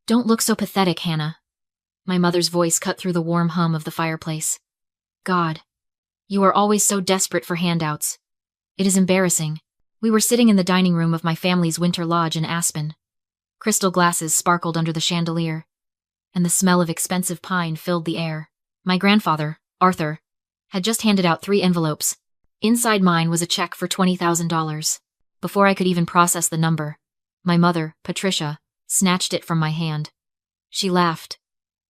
Don't look so pathetic, Hannah. My mother's voice cut through the warm hum of the fireplace. God. You are always so desperate for handouts. It is embarrassing. We were sitting in the dining room of my family's winter lodge in Aspen. Crystal glasses sparkled under the chandelier, and the smell of expensive pine filled the air. My grandfather, Arthur, had just handed out 3 envelopes. Inside mine was a check for $20,000. Before I could even process the number, my mother, Patricia, snatched it from my hand. She laughed.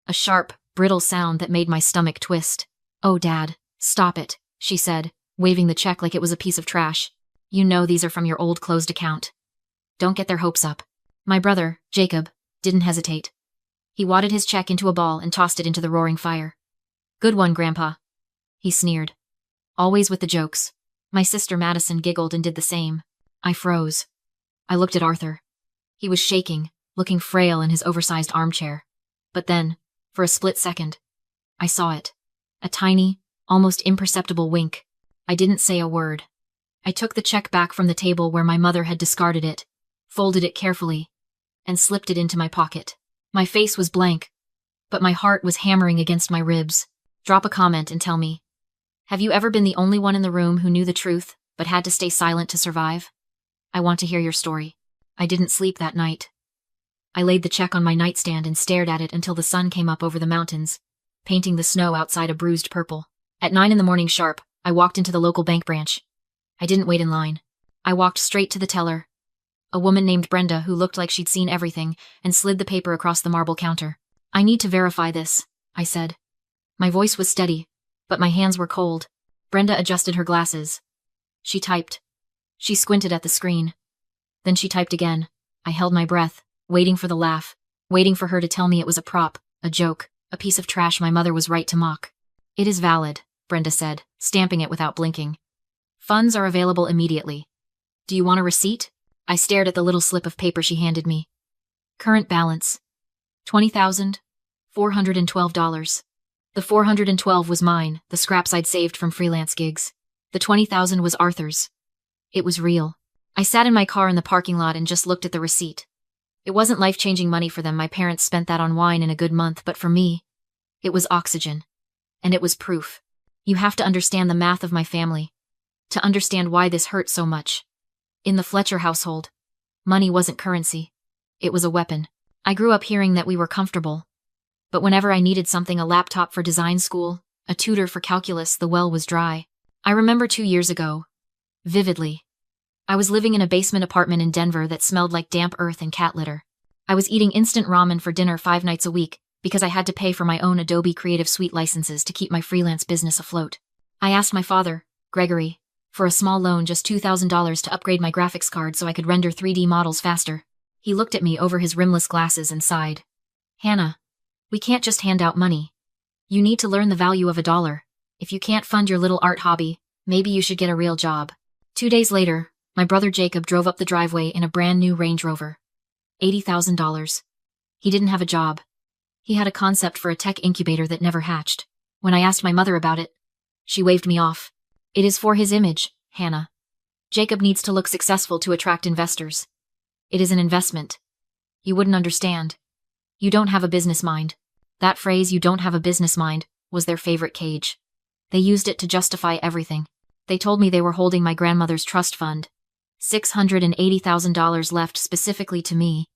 A sharp, brittle sound that made my stomach twist. "Oh, Dad, stop it," she said, waving the check like it was a piece of trash. "You know these are from your old closed account. Don't get their hopes up." My brother, Jacob, didn't hesitate. He wadded his check into a ball and tossed it into the roaring fire. "Good one, Grandpa," he sneered. Always with the jokes. My sister Madison giggled and did the same. I froze. I looked at Arthur. He was shaking, looking frail in his oversized armchair. But then, for a split second, I saw it. A tiny, almost imperceptible wink. I didn't say a word. I took the check back from the table where my mother had discarded it, folded it carefully, and slipped it into my pocket. My face was blank, but my heart was hammering against my ribs. Drop a comment and tell me. Have you ever been the only one in the room who knew the truth, but had to stay silent to survive? I want to hear your story. I didn't sleep that night. I laid the check on my nightstand and stared at it until the sun came up over the mountains, painting the snow outside a bruised purple. At 9 in the morning sharp, I walked into the local bank branch. I didn't wait in line. I walked straight to the teller, a woman named Brenda who looked like she'd seen everything, and slid the paper across the marble counter. "I need to verify this," I said. My voice was steady, but my hands were cold. Brenda adjusted her glasses. She typed. She squinted at the screen. Then she typed again. I held my breath, waiting for the laugh, waiting for her to tell me it was a prop, a joke, a piece of trash my mother was right to mock. "It is valid," Brenda said, stamping it without blinking. "Funds are available immediately. Do you want a receipt?" I stared at the little slip of paper she handed me. Current balance. $20,412. The $412 was mine, the scraps I'd saved from freelance gigs. The $20,000 was Arthur's. It was real. I sat in my car in the parking lot and just looked at the receipt. It wasn't life-changing money for them. My parents spent that on wine in a good month, but for me, it was oxygen. And it was proof. You have to understand the math of my family to understand why this hurt so much. In the Fletcher household, money wasn't currency. It was a weapon. I grew up hearing that we were comfortable. But whenever I needed something, a laptop for design school, a tutor for calculus, the well was dry. I remember 2 years ago, vividly. I was living in a basement apartment in Denver that smelled like damp earth and cat litter. I was eating instant ramen for dinner 5 nights a week because I had to pay for my own Adobe Creative Suite licenses to keep my freelance business afloat. I asked my father, Gregory, for a small loan, just $2,000 to upgrade my graphics card so I could render 3D models faster. He looked at me over his rimless glasses and sighed. "Hannah, we can't just hand out money. You need to learn the value of $1. If you can't fund your little art hobby, maybe you should get a real job." 2 days later, my brother Jacob drove up the driveway in a brand new Range Rover. $80,000. He didn't have a job. He had a concept for a tech incubator that never hatched. When I asked my mother about it, she waved me off. "It is for his image, Hannah. Jacob needs to look successful to attract investors. It is an investment. You wouldn't understand. You don't have a business mind." That phrase, "you don't have a business mind," was their favorite cage. They used it to justify everything. They told me they were holding my grandmother's trust fund, $680,000 left specifically to me,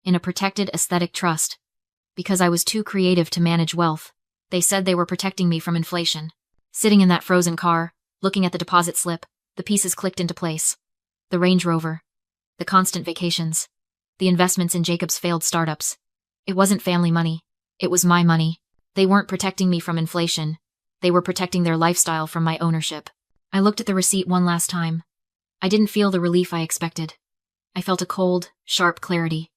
in a protected aesthetic trust, because I was too creative to manage wealth. They said they were protecting me from inflation. Sitting in that frozen car, looking at the deposit slip, the pieces clicked into place. The Range Rover, the constant vacations, the investments in Jacob's failed startups. It wasn't family money. It was my money. They weren't protecting me from inflation. They were protecting their lifestyle from my ownership. I looked at the receipt one last time. I didn't feel the relief I expected. I felt a cold, sharp clarity.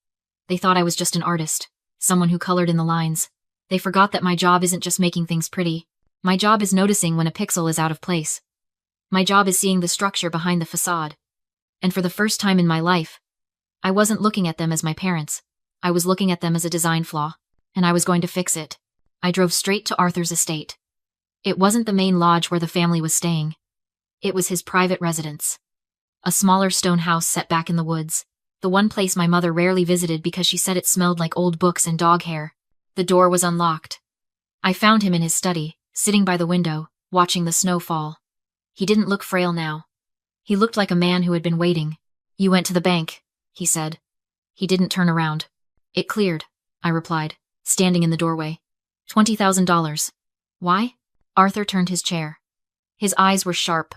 They thought I was just an artist, someone who colored in the lines. They forgot that my job isn't just making things pretty. My job is noticing when a pixel is out of place. My job is seeing the structure behind the facade. And for the first time in my life, I wasn't looking at them as my parents. I was looking at them as a design flaw, and I was going to fix it. I drove straight to Arthur's estate. It wasn't the main lodge where the family was staying. It was his private residence. A smaller stone house set back in the woods, The one place my mother rarely visited because she said it smelled like old books and dog hair. The door was unlocked. I found him in his study, sitting by the window, watching the snow fall. He didn't look frail now. He looked like a man who had been waiting. "You went to the bank," he said. He didn't turn around. "It cleared," I replied, standing in the doorway. $20,000. Why? Arthur turned his chair. His eyes were sharp,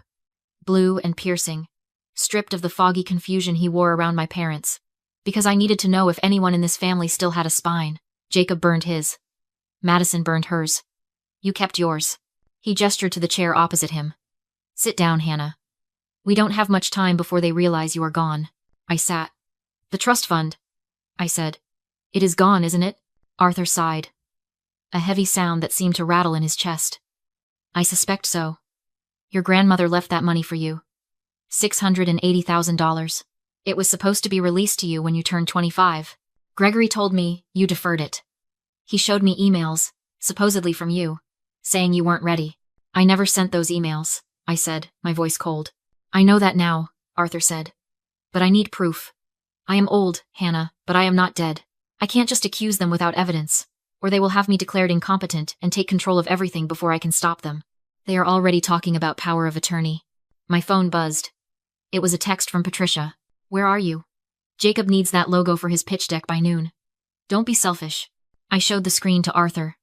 blue and piercing, stripped of the foggy confusion he wore around my parents. Because I needed to know if anyone in this family still had a spine. Jacob burned his. Madison burned hers. You kept yours. He gestured to the chair opposite him. "Sit down, Hannah. We don't have much time before they realize you are gone." I sat. "The trust fund," I said. "It is gone, isn't it?" Arthur sighed. A heavy sound that seemed to rattle in his chest. "I suspect so. Your grandmother left that money for you. $680,000. It was supposed to be released to you when you turned 25. Gregory told me you deferred it. He showed me emails, supposedly from you, saying you weren't ready. I never sent those emails," I said, my voice cold. "I know that now," Arthur said. "But I need proof. I am old, Hannah, but I am not dead. I can't just accuse them without evidence, or they will have me declared incompetent and take control of everything before I can stop them. They are already talking about power of attorney." My phone buzzed. It was a text from Patricia. "Where are you? Jacob needs that logo for his pitch deck by noon. Don't be selfish." I showed the screen to Arthur.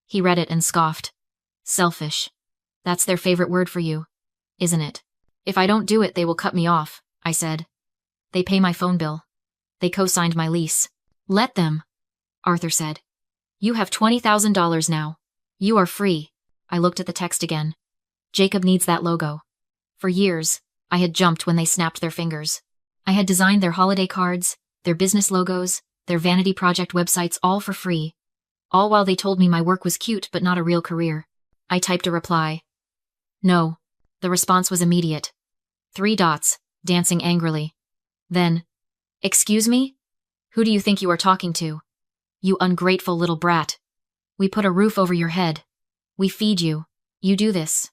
He read it and scoffed. "Selfish. That's their favorite word for you, isn't it?" "If I don't do it, they will cut me off," I said. "They pay my phone bill. They co-signed my lease." "Let them," Arthur said. "You have $20,000 now. You are free." I looked at the text again. Jacob needs that logo. For years, I had jumped when they snapped their fingers. I had designed their holiday cards, their business logos, their vanity project websites, all for free. All while they told me my work was cute but not a real career. I typed a reply. "No." The response was immediate. 3 dots, dancing angrily. Then, "Excuse me? Who do you think you are talking to? You ungrateful little brat. We put a roof over your head. We feed you. You do this.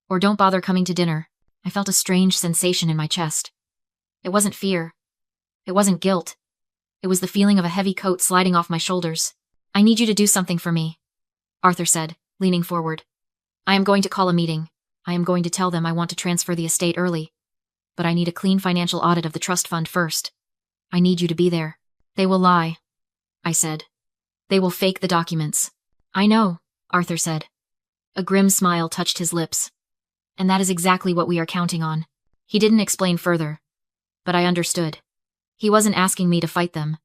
Or don't bother coming to dinner." I felt a strange sensation in my chest. It wasn't fear. It wasn't guilt. It was the feeling of a heavy coat sliding off my shoulders. "I need you to do something for me," Arthur said, leaning forward. "I am going to call a meeting. I am going to tell them I want to transfer the estate early. But I need a clean financial audit of the trust fund first. I need you to be there." "They will lie," I said. "They will fake the documents." "I know," Arthur said. A grim smile touched his lips. "And that is exactly what we are counting on." He didn't explain further. But I understood. He wasn't asking me to fight them.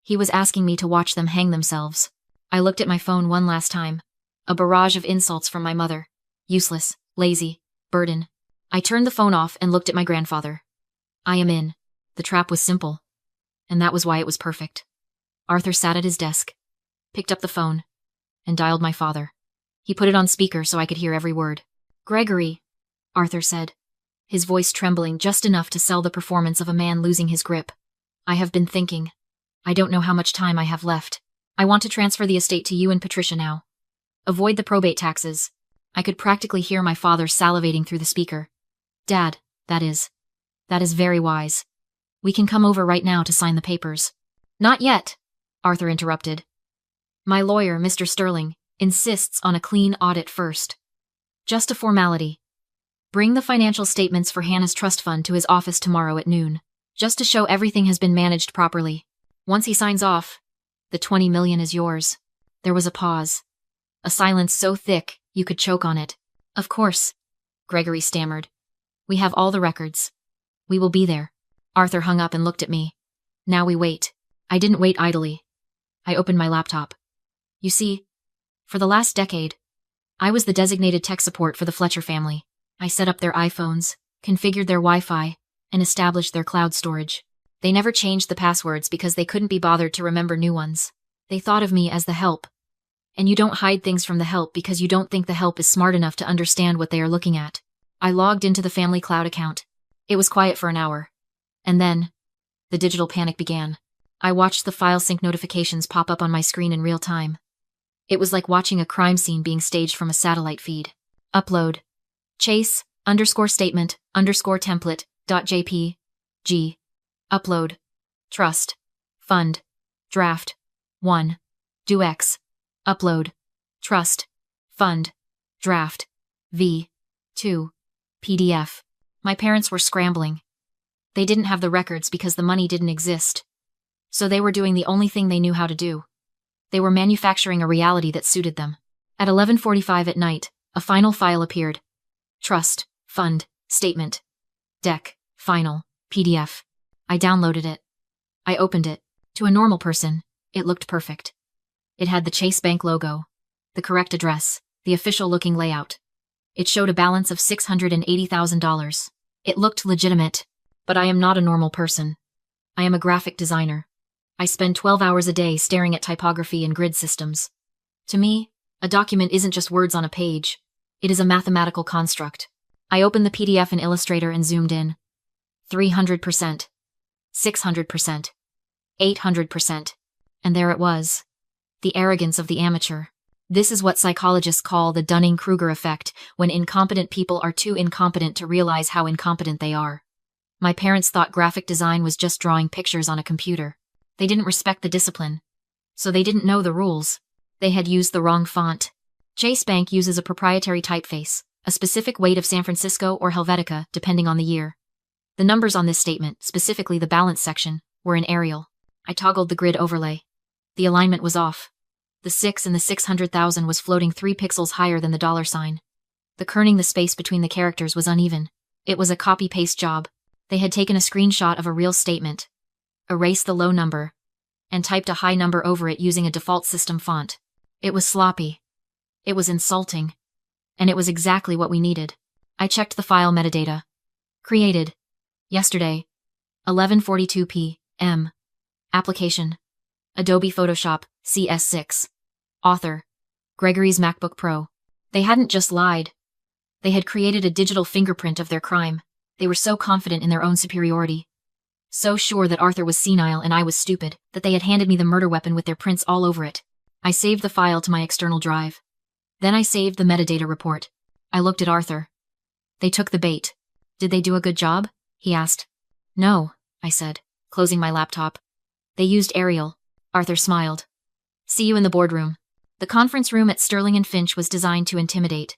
He was asking me to watch them hang themselves. I looked at my phone one last time. A barrage of insults from my mother. Useless, lazy, burden. I turned the phone off and looked at my grandfather. I am in. The trap was simple. And that was why it was perfect. Arthur sat at his desk, picked up the phone, and dialed my father. He put it on speaker so I could hear every word. "Gregory," Arthur said, his voice trembling just enough to sell the performance of a man losing his grip. "I have been thinking. I don't know how much time I have left. I want to transfer the estate to you and Patricia now. Avoid the probate taxes." I could practically hear my father salivating through the speaker. "Dad, that is very wise. We can come over right now to sign the papers." "Not yet," Arthur interrupted. "My lawyer, Mr. Sterling, insists on a clean audit first. Just a formality. Bring the financial statements for Hannah's trust fund to his office tomorrow at noon, just to show everything has been managed properly. Once he signs off, the $20 million is yours." There was a pause. A silence so thick you could choke on it. "Of course," Gregory stammered. "We have all the records. We will be there." Arthur hung up and looked at me. "Now we wait." I didn't wait idly. I opened my laptop. You see, for the last decade, I was the designated tech support for the Fletcher family. I set up their iPhones, configured their Wi-Fi, and established their cloud storage. They never changed the passwords because they couldn't be bothered to remember new ones. They thought of me as the help. And you don't hide things from the help because you don't think the help is smart enough to understand what they are looking at. I logged into the family cloud account. It was quiet for an hour. And then, the digital panic began. I watched the file sync notifications pop up on my screen in real time. It was like watching a crime scene being staged from a satellite feed. Upload. Chase, _statement, _template, .jpg. Upload. Trust. Fund. Draft. 1. Do X. Upload. Trust. Fund. Draft. V. 2. PDF. My parents were scrambling. They didn't have the records because the money didn't exist. So they were doing the only thing they knew how to do. They were manufacturing a reality that suited them. At 11:45 at night, a final file appeared. Trust. Fund. Statement. Deck. Final. PDF. I downloaded it. I opened it. To a normal person, it looked perfect. It had the Chase Bank logo, the correct address, the official-looking layout. It showed a balance of $680,000. It looked legitimate, but I am not a normal person. I am a graphic designer. I spend 12 hours a day staring at typography and grid systems. To me, a document isn't just words on a page. It is a mathematical construct. I opened the PDF in Illustrator and zoomed in. 300%. 600%. 800%. And there it was. The arrogance of the amateur. This is what psychologists call the Dunning-Kruger effect, when incompetent people are too incompetent to realize how incompetent they are. My parents thought graphic design was just drawing pictures on a computer. They didn't respect the discipline. So they didn't know the rules. They had used the wrong font. Chase Bank uses a proprietary typeface, a specific weight of San Francisco or Helvetica, depending on the year. The numbers on this statement, specifically the balance section, were in Arial. I toggled the grid overlay. The alignment was off. The 6 and the 600,000 was floating 3 pixels higher than the $sign. The kerning the space between the characters was uneven. It was a copy-paste job. They had taken a screenshot of a real statement, erased the low number, and typed a high number over it using a default system font. It was sloppy. It was insulting. And it was exactly what we needed. I checked the file metadata. Created. Yesterday. 11:42 p.m. Application. Adobe Photoshop, CS6. Author. Gregory's MacBook Pro. They hadn't just lied. They had created a digital fingerprint of their crime. They were so confident in their own superiority. So sure that Arthur was senile and I was stupid, that they had handed me the murder weapon with their prints all over it. I saved the file to my external drive. Then I saved the metadata report. I looked at Arthur. They took the bait. Did they do a good job? He asked. No, I said, closing my laptop. They used Arial. Arthur smiled. See you in the boardroom. The conference room at Sterling and Finch was designed to intimidate.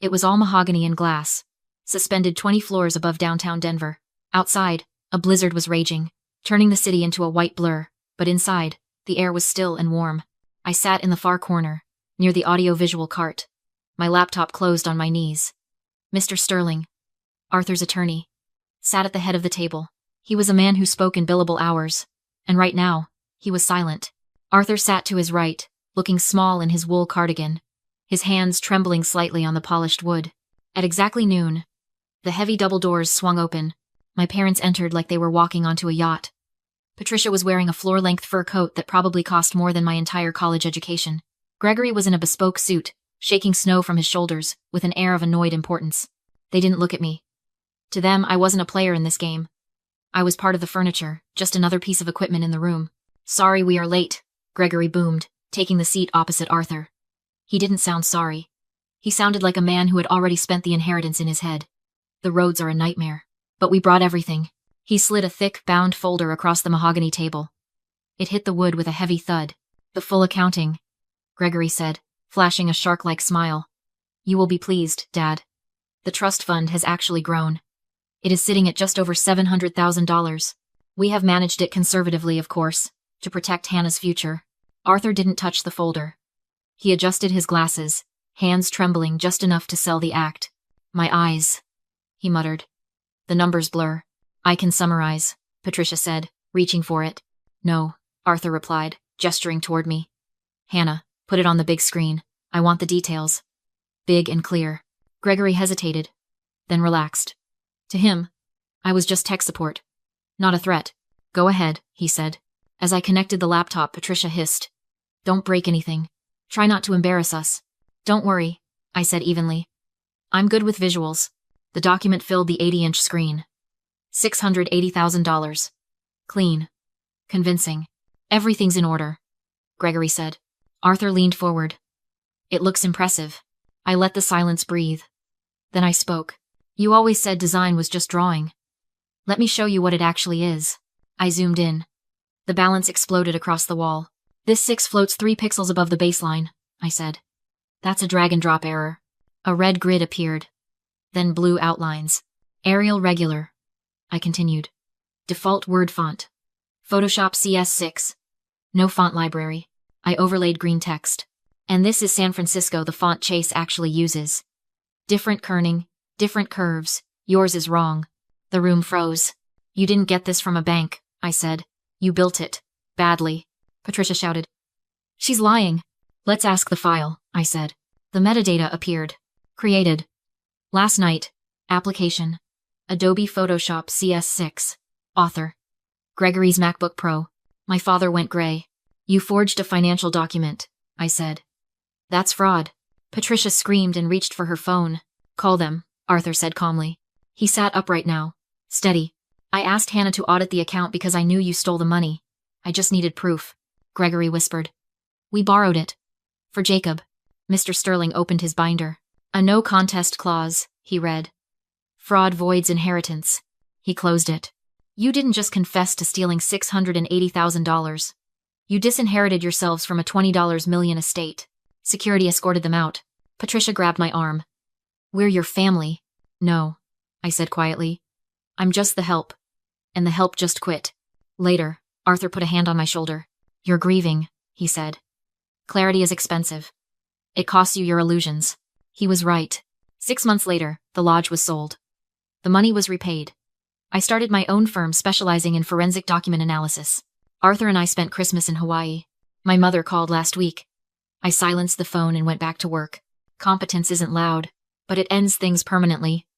It was all mahogany and glass, suspended 20 floors above downtown Denver. Outside, a blizzard was raging, turning the city into a white blur, but inside, the air was still and warm. I sat in the far corner, near the audio-visual cart. My laptop closed on my knees. Mr. Sterling, Arthur's attorney, sat at the head of the table. He was a man who spoke in billable hours, and right now, he was silent. Arthur sat to his right, looking small in his wool cardigan, his hands trembling slightly on the polished wood. At exactly noon, the heavy double doors swung open. My parents entered like they were walking onto a yacht. Patricia was wearing a floor-length fur coat that probably cost more than my entire college education. Gregory was in a bespoke suit, shaking snow from his shoulders, with an air of annoyed importance. They didn't look at me. To them, I wasn't a player in this game. I was part of the furniture, just another piece of equipment in the room. Sorry we are late, Gregory boomed, taking the seat opposite Arthur. He didn't sound sorry. He sounded like a man who had already spent the inheritance in his head. The roads are a nightmare. But we brought everything. He slid a thick, bound folder across the mahogany table. It hit the wood with a heavy thud. The full accounting, Gregory said, flashing a shark-like smile. You will be pleased, Dad. The trust fund has actually grown. It is sitting at just over $700,000. We have managed it conservatively, of course, to protect Hannah's future. Arthur didn't touch the folder. He adjusted his glasses, hands trembling just enough to sell the act. My eyes, he muttered. The numbers blur. I can summarize, Patricia said, reaching for it. No, Arthur replied, gesturing toward me. Hannah, put it on the big screen. I want the details. Big and clear. Gregory hesitated, then relaxed. To him, I was just tech support. Not a threat. Go ahead, he said. As I connected the laptop, Patricia hissed. Don't break anything. Try not to embarrass us. Don't worry, I said evenly. I'm good with visuals. The document filled the 80-inch screen. $680,000. Clean. Convincing. Everything's in order, Gregory said. Arthur leaned forward. It looks impressive. I let the silence breathe. Then I spoke. You always said design was just drawing. Let me show you what it actually is. I zoomed in. The balance exploded across the wall. This 6 floats 3 pixels above the baseline, I said. That's a drag and drop error. A red grid appeared. Then blue outlines. Arial regular. I continued. Default word font. Photoshop CS6. No font library. I overlaid green text. And this is San Francisco, the font Chase actually uses. Different kerning, different curves. Yours is wrong. The room froze. You didn't get this from a bank, I said. You built it. Badly. Patricia shouted. She's lying. Let's ask the file, I said. The metadata appeared. Created. Last night. Application. Adobe Photoshop CS6. Author. Gregory's MacBook Pro. My father went gray. You forged a financial document, I said. That's fraud. Patricia screamed and reached for her phone. Call them, Arthur said calmly. He sat upright now. Steady. I asked Hannah to audit the account because I knew you stole the money. I just needed proof, Gregory whispered. We borrowed it. For Jacob. Mr. Sterling opened his binder. A no contest clause, he read. Fraud voids inheritance. He closed it. You didn't just confess to stealing $680,000. You disinherited yourselves from a $20 million estate. Security escorted them out. Patricia grabbed my arm. We're your family. No, I said quietly. I'm just the help. And the help just quit. Later, Arthur put a hand on my shoulder. You're grieving, he said. Clarity is expensive. It costs you your illusions. He was right. 6 months later, the lodge was sold. The money was repaid. I started my own firm specializing in forensic document analysis. Arthur and I spent Christmas in Hawaii. My mother called last week. I silenced the phone and went back to work. Competence isn't loud, but it ends things permanently,